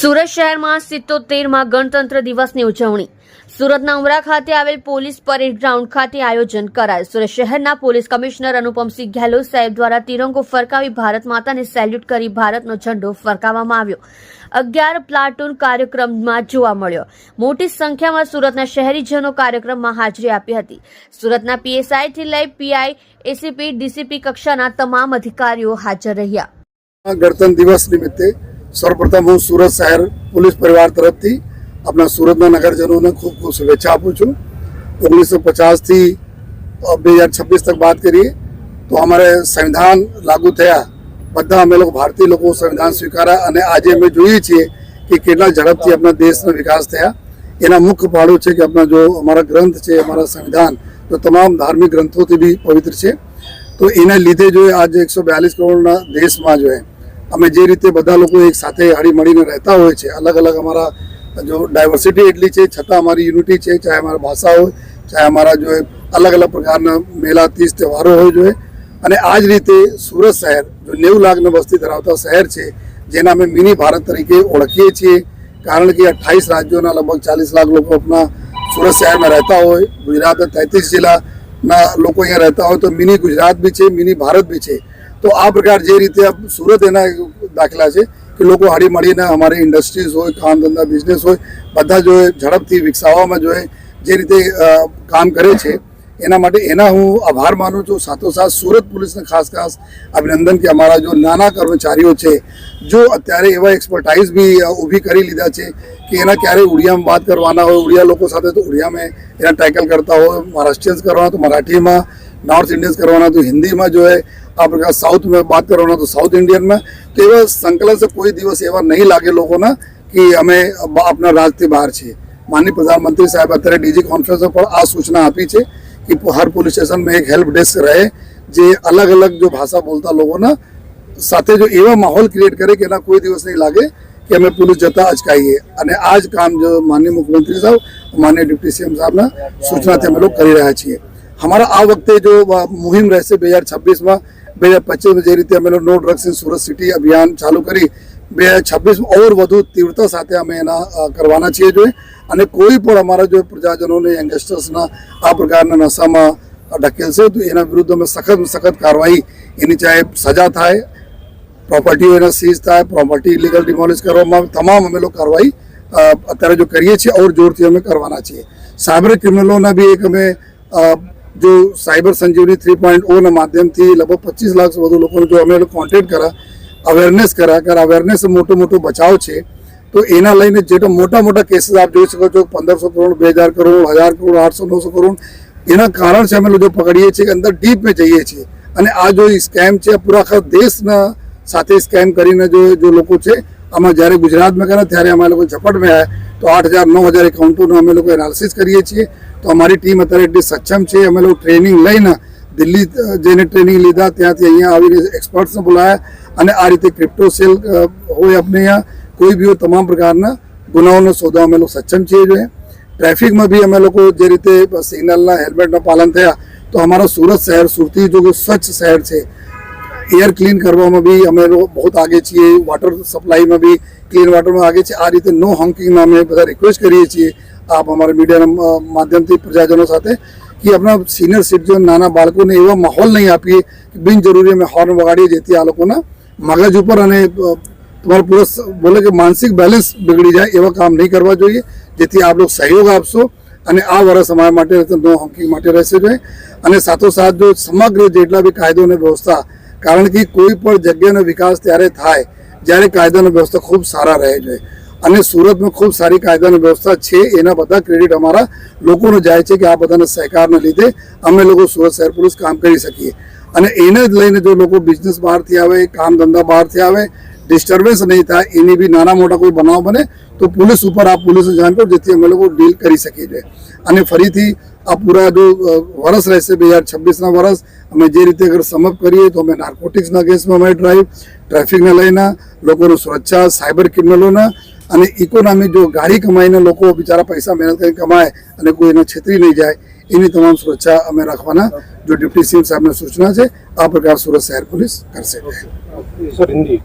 સુરત શહેરમાં 77માં ગણતંત્ર દિવસની ઉજવણી સુરતના ઉમરા ખાતે આવેલ પોલીસ પરેડ ગ્રાઉન્ડ ખાતે આયોજન કરાયું। સુરત શહેરના પોલીસ કમિશનર અનુપમસિંહ ગેહલોત સાહેબ દ્વારા તિરંગો ફરકાવી ભારત માતાને સેલ્યુટ કરી ભારતનો ઝંડો ફરકાવવામાં આવ્યો। 11 પ્લાટૂન કાર્યક્રમમાં જોવા મળ્યો। મોટી સંખ્યામાં સુરતના શહેરીજનો કાર્યક્રમમાં હાજરી આપી હતી। સુરતના પીએસઆઈ થી લઈ પીઆઈ, એસીપી, ડીસીપી કક્ષાના તમામ અધિકારીઓ હાજર રહ્યા। गणतंत्र दिवस निमित्ते सर्वप्रथम हूँ सूरत शहर पुलिस परिवार तरफ थी अपना सूरत नगरजनों ने खूब खूब शुभेच्छा आपू छूँ। 1950 थी 2026 तक बात करिए तो हमारे संविधान लागू थया बधा अमे लोग भारतीय लोगों संविधान स्वीकारा अने आज अमे जोईए छीए कि केटला झड़पथी अपना देशनो विकास थया। एना मुख्य पाड़ो है कि अपना जो हमारा ग्रंथ है हमारा संविधान जो तमाम धार्मिक ग्रंथों थी भी पवित्र है तो एना लीधे जो आज 142 करोड़ देश में जो है अमे जे रीते बधा लोग एक साथ हળી મળીને रहता हो अलग अलग हमारा जो डायवर्सिटी एटली है छता हमारी यूनिटी है, चाहे हमारा भाषा हो चाहे हमारा जो है अलग अलग प्रकार मेला तीज त्यौहारों हो जो है। अने आज रीते सूरत शहर जो 90 लाख वस्ती धरावता शहर है जेना अमे मिनी भारत तरीके ओळखीए छीए कारण कि 28 राज्यों लगभग 40 लाख लोग अपना सूरत शहर में रहता हो। गुजरात 33 जिला लोग अँ रहता हो तो मिनी गुजरात भी है, मिनी भारत भी है। तो आ प्रकार जे रीते अब सूरत एना दाखला है कि लोग हળી મળીને हमारे इंडस्ट्रीज हो काम धंधा बिजनेस हो बधा जो है झड़पथी विकसाववामां जो है जे रीते काम करे छे एना माटे एना हूँ आभार मानु छूँ। साथोसाथ सूरत पुलिस ने खास खास अभिनंदन कि अमारा जो नाना कर्मचारीओ छे जो अत्यारे एवा एक्सपर्टाइज भी ऊभी करी लीधा छे कि एना क्यारे उड़िया में बात करवाना हो उड़िया लोगों साथे तो उड़िया में एना टैकल करता हो, महाराष्ट्रियंस करवाना तो मराठी में, नॉर्थ इंडियंस करवाना तो हिंदी में जो है आ प्रकार साउथ में बात करवाना तो साउथ इंडियन में। तो एवं संकलन से कोई दिवस एवं नहीं लागे लोगों ने कि अमे अपना राज्य बहार छे। माननीय प्रधानमंत्री साहब अत्यारे डीजी कॉन्फ्रेंस पर आ सूचना आपी है कि हर पुलिस स्टेशन में एक हेल्प डेस्क रहे जे अलग अलग जो भाषा बोलता लोगों ने साथे जो एवं माहौल क्रिएट करे कि कोई दिवस नहीं लागे कि हमें पुलिस जता अचकाईए। अने आज काम जो माननीय मुख्यमंत्री साहब माननीय डिप्टी सीएम साहब ने सूचना थी अमे लोग करी रह्या छीए। हमारा आ वखते जो मुहिम रहेशे 2026 में 2025 में जे रीते अमे no drugs in Surat city अभियान चालू करी 2026 में और वधु तीव्रता साथे अमे एना करवाना छीए जो अने कोई पण अमारा जो प्रजाजनों ने यंगस्टर्सना आ प्रकारना नशामां ढकेलशे तो एना विरुद्ध में सख्त में सख्त कार्रवाई एनी चाहे सजा थाय, प्रॉपर्टी एना सीज थाय, प्रॉपर्टी इलीगल डिमोलिश करवामां तमाम अमे लोग कार्रवाई अत्यारे जो करीए छीए और जोरथी अमे करवाना छीए। साइबर क्रिमिनलोना भी एक अमे जो साइबर संजीवनी 3.0 माध्यम थी लगभग 25 लाख से વધુ लोगों जो अमे कॉन्टेक्ट करा अवेरनेस करा कर अवेरनेस मोटो मोटो बचाव है तो एना लईने जे मोटा मोटा केसेस आप जोई सको छो 1500 करोड़ 2000 करोड़ 1000 करोड़ 800 900 करोड़ एना कारण से अमे जो पकड़ीए छे कि अंदर डीप में जाइए छे अने आ जो स्केम है पूरा आखा देशना साथे स्केम करीने जो लोग है आमां ज्यारे गुजरात में करे त्यारे अमे लोग झपट में आया तो 8000 9000 एकाउंटों अमे लोग एनालिसिस करीए छीए। तो हमारी टीम अत्यारे एटली सक्षम है अमे लोग ट्रेनिंग लईने दिल्ली जईने ट्रेनिंग लीधा त्याथी अहींया आवीने एक्सपर्ट्स ने बुलाया अने आ रीते क्रिप्टो सेल होय अपने अहींया कोई भी हो तमाम प्रकारना गुनाओनो शोधवा अमे लोग सक्षम छीए। जो है ट्रेफिक में भी अमे लोग जे रीते सिग्नलना हेल्मेटना पालन थया तो हमारा सूरत शहर सुरती जो स्वच्छ शहर है एयर क्लीन करवा में भी अमे लोग बहुत आगे छीए, वाटर सप्लाई में भी क्लीन वाटर में आगे छे। आ रीते नो हॉकिंग में अमे बधा रिक्वेस्ट करीए छीए आप हमारे मीडिया माध्यम थी प्रजाजनों साथे कि अपना सीनियर सिटीजन नाना बाळको ने एवा माहौल नहीं आपीए कि बिनजरूरी में हॉर्न वगाड़ीए जेथी आ लोकोना मगज उपर अने तुम्हारा पूरा बोले कि मानसिक बैलेंस बिगड़ी जाए एवा काम नहीं करवा जोईए जेथी आप लोग सहयोग आपशो अने आ वर्ष अमारा माटे नो हॉकिंग माटे रहेशे। जो अने साथोसाथ जो समग्र जेटला भी कायदो ने व्यवस्था कारण कि कोई पण जग्यानो विकास त्यारे थाय ज्यारे कायदानो व्यवस्था खूब सारा रहे जो अने सूरत में खूब सारी कायदानी व्यवस्था है एना बधा क्रेडिट अमारा लोगों जाए कि आ बधाना सहकारने लीधे अमे लोग सूरत शहर पुलिस काम करी सकीए। अने एने ज लईने जो लोग बिजनेस बहारथी आवे काम धंधा बहारथी आवे डिस्टर्बेंस नहीं थाय एनी भी नाना मोटा कोई बनाव बने तो पुलिस ऊपर आप पुलिस जाण करो जेथी अमे लोग डील करी सकीए। अने फरीथी आ पूरा जो वर्ष रहेशे 2026 वर्ष अमे जे रीते अगर समप करिए तो अमे नार्कोटिक्सना केसमां अमे ड्राइव ट्रेफिकने लईने लोकोनी सुरक्षा साइबर क्रिमिनलोना अने इकोनॉमी जो गाड़ी कमाईने लोको बिचारा पैसा मेहनत करीने कमाए अने कोई एने छेतरी नहीं जाए एनी तमाम सुरक्षा अमे राखवाना जो डिप्टी सीएम साहेबने सूचना है आ प्रकार सूरत शहर पुलिस करशे।